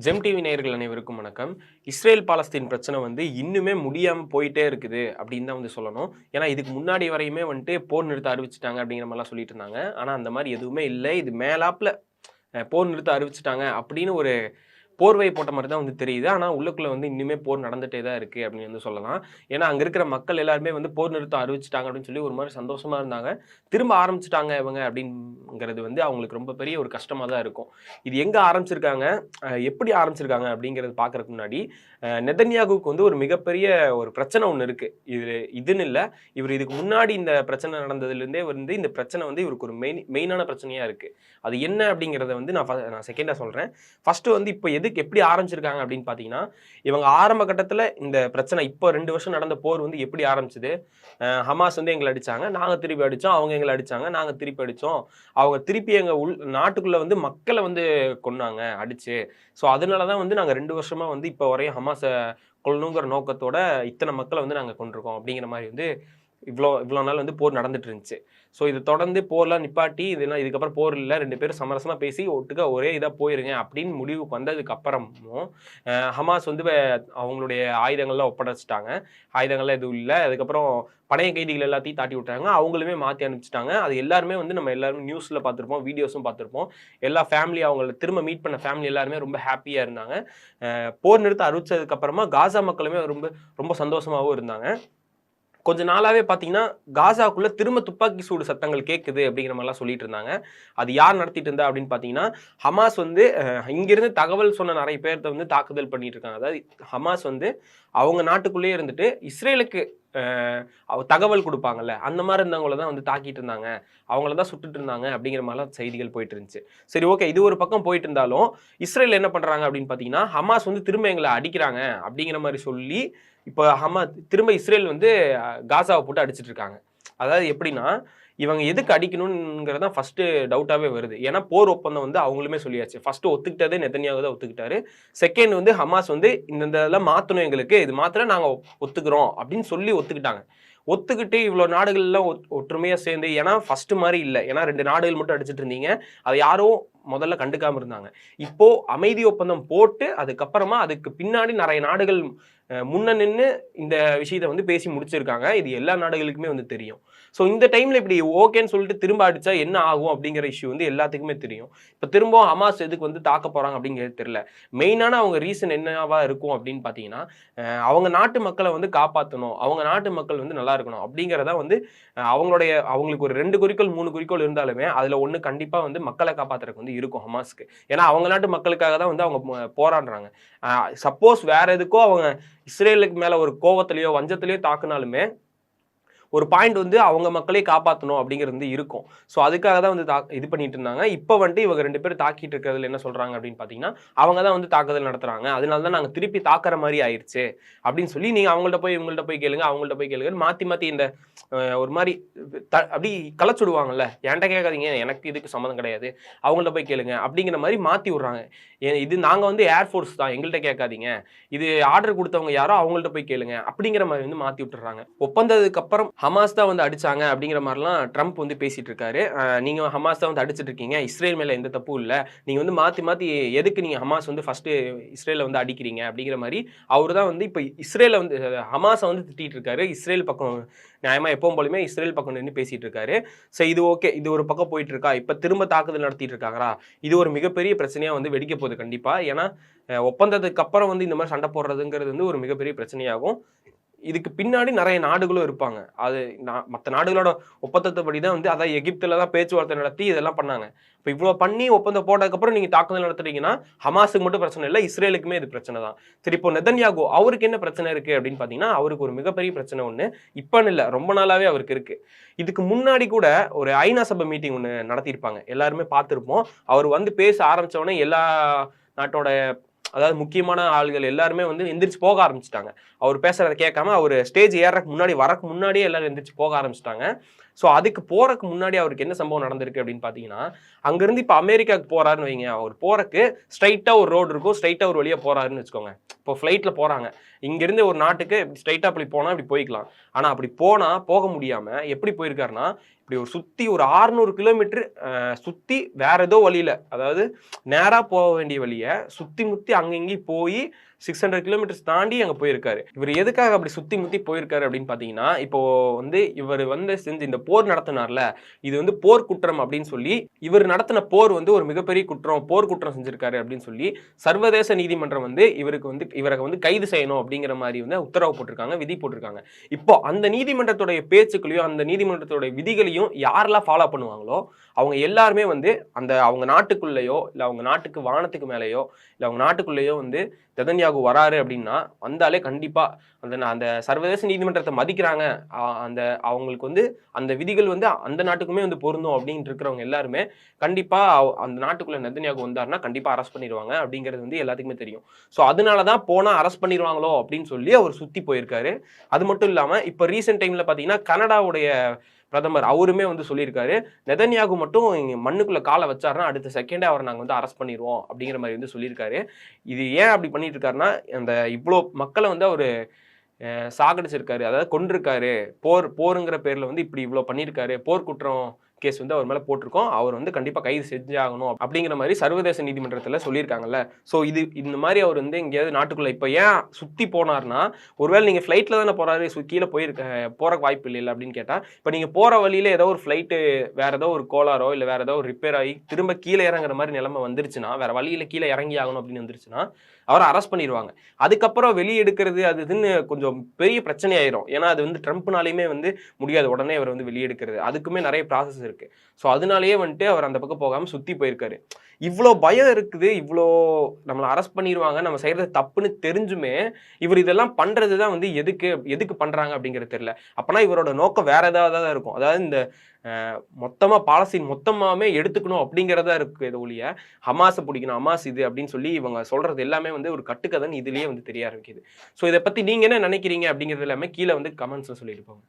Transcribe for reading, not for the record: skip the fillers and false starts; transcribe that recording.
GeM TV நேயர்கள் அனைவருக்கும் வணக்கம். இஸ்ரேல் பாலஸ்தீன் பிரச்சனை இன்னுமே முடியாம போயிட்டே இருக்குது அப்படின்னு தான் சொல்லணும். ஏன்னா இதுக்கு முன்னாடி வரையுமே போர் நிறுத்தம் அறிவிச்சுட்டாங்க அப்படிங்கிற மாதிரிலாம் சொல்லிட்டு இருந்தாங்க. ஆனா அந்த மாதிரி எதுவுமே இல்லை. இது மேலாப்ல போர் நிறுத்தம் அறிவிச்சுட்டாங்க அப்படின்னு ஒரு போர்வை போட்ட மாதிரி தான் தெரியுது. ஆனா உள்ளுக்குள்ள இன்னுமே போர் நடந்துட்டே தான் இருக்கு அப்படின்னு சொல்லலாம். ஏன்னா அங்க இருக்கிற மக்கள் எல்லாருமே போர் நிறுத்தம் அறிவிச்சுட்டாங்க அப்படின்னு சொல்லி ஒரு மாதிரி சந்தோஷமா இருந்தாங்க. திரும்ப ஆரம்பிச்சுட்டாங்க இவங்க அப்படிங்கிறது அவங்களுக்கு ரொம்ப பெரிய ஒரு கஷ்டமா தான் இருக்கும். இது எங்க ஆரம்பிச்சிருக்காங்க, எப்படி ஆரம்பிச்சிருக்காங்க அப்படிங்கிறது பார்க்கறதுக்கு முன்னாடி நெதன்யாகுவுக்கு ஒரு மிகப்பெரிய ஒரு பிரச்சனை ஒன்று இருக்கு. இதுன்னு இல்லை, இவர் இதுக்கு முன்னாடி இந்த பிரச்சனை நடந்ததுலேருந்தே இந்த பிரச்சனை இவருக்கு ஒரு மெயினான பிரச்சனையா இருக்கு. அது என்ன அப்படிங்கிறத நான் செகண்டா சொல்றேன். ஃபர்ஸ்ட் இப்போ எதுக்கு எப்படி ஆரம்பிச்சிருக்காங்க அப்படின்னு பார்த்தீங்கன்னா, இவங்க ஆரம்ப கட்டத்தில் இந்த பிரச்சனை இப்போ 2 வருஷம் நடந்த போர் எப்படி ஆரம்பிச்சது, ஹமாஸ் எங்களை அடிச்சாங்க, நாங்கள் திருப்பி அடித்தோம், அவங்க எங்களை அடிச்சாங்க, நாங்கள் திருப்பி அடித்தோம், அவங்க திருப்பி எங்கள் நாட்டுக்குள்ளே மக்களை கொன்னாங்க அடிச்சு. ஸோ அதனால தான் நாங்கள் 2 வருஷமா இப்போ வரையும் ஹமாஸை கொல்லணுங்கிற நோக்கத்தோட இத்தனை மக்களை நாங்கள் கொண்டிருக்கோம் அப்படிங்கிற மாதிரி இவ்வளோ நாள் போர் நடந்துட்டு இருந்துச்சு. ஸோ இது தொடர்ந்து போர்லாம் நிப்பாட்டி இதுக்கப்புறம் போர் இல்லை, 2 பேரும் சமரசமாக பேசி ஒட்டுக்க ஒரே இதாக போயிருங்க அப்படின்னு முடிவுக்கு வந்ததுக்கு அப்புறமும் ஹமாஸ் அவங்களுடைய ஆயுதங்கள்லாம் ஒப்படைச்சிட்டாங்க. ஆயுதங்கள்லாம் எதுவும் இல்லை. அதுக்கப்புறம் பணைய கைதிகள் எல்லாத்தையும் தாட்டி விட்டாங்க. அவங்களுமே மாற்றி அனுப்பிச்சிட்டாங்க. அது எல்லாருமே நம்ம எல்லாருமே நியூஸில் பார்த்துருப்போம், வீடியோஸும் பார்த்துருப்போம். எல்லா ஃபேமிலி அவங்கள திரும்ப மீட் பண்ண ஃபேமிலி எல்லாருமே ரொம்ப ஹாப்பியாக இருந்தாங்க. போர் நிறுத்தம் அறிவிச்சதுக்கு அப்புறமா காசா மக்களுமே ரொம்ப ரொம்ப சந்தோஷமாகவும் இருந்தாங்க. கொஞ்ச நாளாவே பார்த்தீங்கன்னா காசாக்குள்ள திரும்ப துப்பாக்கி சூடு சத்தங்கள் கேட்குது அப்படிங்கிற மாதிரிலாம் சொல்லிட்டு இருந்தாங்க. அது யார் நடத்திட்டு இருந்தா அப்படின்னு பார்த்தீங்கன்னா, ஹமாஸ் இங்கிருந்து தகவல் சொன்ன நிறைய பேர்த்த தாக்குதல் பண்ணிட்டு இருக்காங்க. அதாவது ஹமாஸ் அவங்க நாட்டுக்குள்ளேயே இருந்துட்டு இஸ்ரேலுக்கு தகவல் கொடுப்பாங்கல்ல, அந்த மாதிரி இருந்தவங்கள தான் தாக்கிட்டு இருந்தாங்க, அவங்கள தான் சுட்டுட்டு இருந்தாங்க அப்படிங்கிற மாதிரிலாம் செய்திகள் போயிட்டு இருந்துச்சு. சரி, ஓகே, இது ஒரு பக்கம் போயிட்டு இருந்தாலும் இஸ்ரேல் என்ன பண்றாங்க அப்படின்னு பார்த்தீங்கன்னா, ஹமாஸ் திரும்ப எங்களை அடிக்கிறாங்க அப்படிங்கிற மாதிரி சொல்லி இப்போ திரும்ப இஸ்ரேல் காசாவை போட்டு அடிச்சிட்டு இருக்காங்க. அதாவது எப்படின்னா, இவங்க எதுக்கு அடிக்கணுங்கிறதான் ஃபர்ஸ்ட் டவுட்டாவே வருது. ஏன்னா போர் ஒப்பந்தம் அவங்களுமே சொல்லியாச்சு. ஃபர்ஸ்ட் ஒத்துக்கிட்டதே நெதன்யாகு தான் ஒத்துக்கிட்டாரு. செகண்ட் ஹமாஸ் இந்த இதெல்லாம் மாற்றணும், எங்களுக்கு இது மாத்திரம் நாங்கள் ஒத்துக்கிறோம் அப்படின்னு சொல்லி ஒத்துக்கிட்டாங்க. ஒத்துக்கிட்டு இவ்வளோ நாடுகள்லாம் ஒற்றுமையாக சேர்ந்து, ஏன்னா ஃபர்ஸ்ட் மாதிரி இல்லை. ஏன்னா 2 நாடுகள் மட்டும் அடிச்சிட்டு இருந்தீங்க, அதை யாரும் முதல்ல கண்டுக்காம இருந்தாங்க. இப்போ அமைதி ஒப்பந்தம் போட்டு அதுக்கப்புறமா அதுக்கு பின்னாடி நிறைய நாடுகள் முன்ன நின்று இந்த விஷயத்தை பேசி முடிச்சிருக்காங்க. இது எல்லா நாடுகளுக்குமே தெரியும். ஸோ இந்த டைம்ல இப்படி ஓகேன்னு சொல்லிட்டு திரும்ப அடிச்சா என்ன ஆகும் அப்படிங்கிற இஷ்யூ எல்லாத்துக்குமே தெரியும். இப்போ திரும்பவும் ஹமாஸ் எதுக்கு தாக்க போறாங்க அப்படிங்கிறது தெரியல. மெயினான அவங்க ரீசன் என்னவா இருக்கும் அப்படின்னு பார்த்தீங்கன்னா, அவங்க நாட்டு மக்களை காப்பாற்றணும், அவங்க நாட்டு மக்கள் நல்லா இருக்கணும் அப்படிங்கிறதா அவங்களுக்கு ஒரு 2 குறிக்கோள் 3 குறிக்கோள் இருந்தாலுமே அதுல ஒன்று கண்டிப்பா மக்களை காப்பாற்றுறதுக்கு இருக்கும் ஹமாஸ்க்கு. ஏன்னா அவங்க நாட்டு மக்களுக்காக தான் அவங்க போராடுறாங்க. சப்போஸ் வேற எதுக்கோ அவங்க இஸ்ரேலுக்கு மேல ஒரு கோவத்திலேயோ வஞ்சத்திலேயோ தாக்குனாலுமே ஒரு பாயிண்ட் அவங்க மக்களே காப்பாற்றணும் அப்படிங்கிறது இருக்கும். ஸோ அதுக்காக தான் இது பண்ணிட்டு இருந்தாங்க. இப்போ இவங்க 2 பேரும் தாக்கிட்டு இருக்கிறதுல என்ன சொல்றாங்க அப்படின்னு பார்த்தீங்கன்னா, அவங்க தான் தாக்குதல் நடத்துறாங்க, அதனால தான் நாங்கள் திருப்பி தாக்குற மாதிரி ஆயிடுச்சு அப்படின்னு சொல்லி, நீங்க அவங்கள்ட்ட போய் இவங்கள்ட்ட போய் கேளுங்க, அவங்கள்ட்ட போய் கேளுங்க, மாற்றி மாற்றி இந்த ஒரு மாதிரி அப்படி களைச்சுடுவாங்கல்ல, என்கிட்ட கேட்காதீங்க, எனக்கு இதுக்கு சம்மந்தம் கிடையாது, அவங்கள்ட்ட போய் கேளுங்க அப்படிங்கிற மாதிரி மாற்றி விட்றாங்க. இது நாங்கள் ஏர்ஃபோர்ஸ் தான், எங்கள்கிட்ட கேட்காதீங்க, இது ஆர்டர் கொடுத்தவங்க யாரோ அவங்கள்ட்ட போய் கேளுங்க அப்படிங்கிற மாதிரி மாற்றி விட்டுறாங்க. ஒப்பந்தத்துக்கு அப்புறம் ஹமாஸ் தான் அடிச்சாங்க அப்படிங்கிற மாதிரிலாம் ட்ரம்ப் பேசிட்டு இருக்காரு. நீங்க ஹமாஸ் தான் அடிச்சிட்டு இருக்கீங்க, இஸ்ரேல் மேல எந்த தப்பும் இல்லை, நீங்க மாற்றி மாற்றி எதுக்கு நீங்க ஹமாஸ் ஃபர்ஸ்ட் இஸ்ரேலை அடிக்கிறீங்க அப்படிங்கிற மாதிரி அவர் தான் இப்போ இஸ்ரேலை ஹமாஸை திட்டிட்டு இருக்காரு. இஸ்ரேல் பக்கம் நியாயமா எப்பவும் போலுமே இஸ்ரேல் பக்கம் நின்று பேசிட்டு இருக்காரு. சரி, இது ஓகே, இது ஒரு பக்கம் போயிட்டு இருக்கா, இப்ப திரும்ப தாக்குதல் நடத்திட்டு இருக்காங்களா, இது ஒரு மிகப்பெரிய பிரச்சனையா வெடிக்க போகுது கண்டிப்பா. ஏன்னா ஒப்பந்தத்துக்கு அப்புறம் இந்த மாதிரி சண்டை போடுறதுங்கிறது ஒரு மிகப்பெரிய பிரச்சனையாகும். இதுக்கு பின்னாடி நிறைய நாடுகளும் இருப்பாங்க. அது மற்ற நாடுகளோட ஒப்பந்தத்தைப்படி தான் அதான் எகிப்துல தான் பேச்சுவார்த்தை நடத்தி இதெல்லாம் பண்ணாங்க. இப்போ இவ்வளோ பண்ணி ஒப்பந்தம் போட்டதுக்கப்புறம் நீங்க தாக்குதல் நடத்துறீங்கன்னா ஹமாஸுக்கு மட்டும் பிரச்சனை இல்லை, இஸ்ரேலுக்குமே இது பிரச்சனை தான். சரி, இப்போ நெதன்யாகு அவருக்கு என்ன பிரச்சனை இருக்கு அப்படின்னு பார்த்தீங்கன்னா, அவருக்கு ஒரு மிகப்பெரிய பிரச்சனை ஒன்று இப்பன்னு இல்லை, ரொம்ப நாளாவே அவருக்கு இருக்கு. இதுக்கு முன்னாடி கூட ஒரு ஐநா சபை மீட்டிங் ஒன்று நடத்தியிருப்பாங்க, எல்லாருமே பார்த்துருப்போம். அவர் பேச ஆரம்பிச்ச உடனே எல்லா நாட்டோட அதாவது முக்கியமான ஆள்கள் எல்லாருமே எந்திரிச்சு போக ஆரம்பிச்சிட்டாங்க. அவர் பேசுறத கேட்காம அவர் ஸ்டேஜ் ஏறக்கு முன்னாடியே எல்லாரும் எந்திரிச்சு போக ஆரம்பிச்சிட்டாங்க. ஸோ அதுக்கு போறதுக்கு முன்னாடி அவருக்கு என்ன சம்பவம் நடந்திருக்கு அப்படின்னு பார்த்தீங்கன்னா, அங்கிருந்து இப்போ அமெரிக்காவுக்கு போறாருன்னு வைங்க, அவர் போறக்கு ஸ்ட்ரைட்டா ஒரு ரோடு இருக்கும், ஸ்ட்ரைட்டா ஒரு வழியா போறாருன்னு வச்சுக்கோங்க. இப்போ ஃப்ளைட்ல போறாங்க, இங்கிருந்து ஒரு நாட்டுக்கு ஸ்ட்ரைட்டா அப்படி போனா இப்படி போய்க்கலாம். ஆனா அப்படி போக முடியாம எப்படி போயிருக்காருன்னா, இப்படி சுத்தி ஒரு 600 கிலோமீட்டர் சுத்தி வேற ஏதோ வழியில, அதாவது நேரா போக வேண்டிய வழியை சுத்தி முத்தி அங்கங்கேயும் போய் 600 கிலோமீட்டர்ஸ் தாண்டி அங்க போயிருக்காரு. இவர் எதுக்காக அப்படி சுத்தி முத்தி போயிருக்காரு அப்படின்னு பாத்தீங்கன்னா, இப்போ வந்து இவர் வந்து செஞ்சு இந்த போர் நடத்தினார்ல, இது வந்து போர் குற்றம் அப்படின்னு சொல்லி இவர் நடத்தின போர் வந்து ஒரு மிகப்பெரிய குற்றம், போர் குற்றம் செஞ்சிருக்காரு அப்படின்னு சொல்லி சர்வதேச நீதிமன்றம் வந்து இவரை வந்து கைது செய்யணும் அப்படிங்கிற மாதிரி வந்து உத்தரவு போட்டிருக்காங்க, விதி போட்டிருக்காங்க. இப்போ அந்த நீதிமன்றத்துடைய பேச்சுக்களையும் அந்த நீதிமன்றத்துடைய விதிகளையும் யாரெல்லாம் ஃபாலோ பண்ணுவாங்களோ அவங்க எல்லாருமே வந்து அவங்க நாட்டுக்குள்ளேயோ இல்ல அவங்க நாட்டுக்கு வானத்துக்கு மேலேயோ இல்ல அவங்க நாட்டுக்குள்ளேயோ வந்து நெதன்யாகு வராரு அப்படின்னா வந்தாலே கண்டிப்பா அந்த சர்வதேச நீதிமன்றத்தை மதிக்கிறாங்க, அந்த அவங்களுக்கு வந்து அந்த விதிகள் வந்து அந்த நாட்டுக்குமே வந்து பொருந்தும் அப்படின்னு இருக்கிறவங்க எல்லாருமே கண்டிப்பா அந்த நாட்டுக்குள்ள நெதன்யாகு வந்தாருன்னா கண்டிப்பா அரெஸ்ட் பண்ணிடுவாங்க அப்படிங்கிறது வந்து எல்லாத்துக்குமே தெரியும். ஸோ அதனாலதான் போனா அரெஸ்ட் பண்ணிடுவாங்களோ அப்படின்னு சொல்லி அவர் சுத்தி போயிருக்காரு. அது மட்டும் இல்லாம இப்ப ரீசெண்ட் டைம்ல பாத்தீங்கன்னா கனடாவுடைய பிரதமர் அவருமே வந்து சொல்லியிருக்காரு, நெதன்யாகு மட்டும் மண்ணுக்குள்ள காலை வச்சாருன்னா அடுத்த செகண்டே அவரை நாங்க வந்து அரெஸ்ட் பண்ணிடுவோம் அப்படிங்கிற மாதிரி வந்து சொல்லியிருக்காரு. இது ஏன் அப்படி பண்ணிட்டு இருக்காருன்னா, அந்த இவ்வளோ மக்களை வந்து அவரு சாகடிச்சிருக்காரு, அதாவது கொன்றிருக்காரு, போருங்கிற பேர்ல வந்து இப்படி இவ்வளோ பண்ணியிருக்காரு, போர் குற்றம் கேஸ் வந்து அவர் மேல போட்டிருக்கோம், அவர் வந்து கண்டிப்பா கைது செஞ்சே ஆகணும் அப்படிங்கிற மாதிரி சர்வதேச நீதிமன்றத்துல சொல்லியிருக்காங்கல்ல. ஸோ இந்த மாதிரி அவர் வந்து எங்கேயாவது நாட்டுக்குள்ள இப்போ ஏன் சுத்தி போனார்னா, ஒருவேளை நீங்க ஃபிளைட்ல தானே போறாரு, கீழே போறக்கு வாய்ப்பு இல்லை அப்படின்னு கேட்டா, இப்போ நீங்க போற வழியில ஏதோ ஒரு ஃபிளைட்டு வேற ஏதோ ஒரு கோளாரோ இல்லை வேற ஏதோ ஒரு ரிப்பேர் ஆகி திரும்ப கீழே இறங்குற மாதிரி நிலைமை வந்துருச்சுன்னா, வேற வழியில கீழே இறங்கி ஆகணும் அப்படின்னு வந்துருச்சுன்னா அவரை அரெஸ்ட் பண்ணிடுவாங்க. அதுக்கப்புறம் வெளியே எடுக்கிறது அது இதுன்னு கொஞ்சம் பெரிய பிரச்சனை ஆயிரும். ஏன்னா அது வந்து ட்ரம்ப்னாலையுமே வந்து முடியாது உடனே அவர் வந்து வெளியே எடுக்கிறது, அதுக்குமே நிறைய ப்ராசஸ் இருக்கு. ஸோ அதனாலேயே வந்துட்டு அவர் அந்த பக்கம் போகாம சுத்தி போயிருக்காரு. இவ்வளோ பயம் இருக்குது, இவ்வளோ நம்மளை அரெஸ்ட் பண்ணிடுவாங்க, நம்ம செய்யறது தப்புன்னு தெரிஞ்சுமே இவர் இதெல்லாம் பண்றதுதான் வந்து எதுக்கு பண்றாங்க அப்படிங்கிறது தெரியல. அப்பனா இவரோட நோக்கம் வேற ஏதாவது தான் இருக்கும். அதாவது இந்த மொத்தமா பாலஸ்தீன் மொத்தமாவே எடுத்துக்கணும் அப்படிங்கிறதா இருக்கு ஒழிய ஹமாஸை பிடிக்கணும், ஹமாஸ் இது அப்படின்னு சொல்லி இவங்க சொல்றது எல்லாமே வந்து ஒரு கட்டுக்கதைன்னு இதுலயே வந்து தெரிய ஆரம்பிக்குது. ஸோ இதை பத்தி நீங்க என்ன நினைக்கிறீங்க அப்படிங்கிறது எல்லாமே கீழே வந்து கமெண்ட்ஸ்ல சொல்லிட்டு போங்க.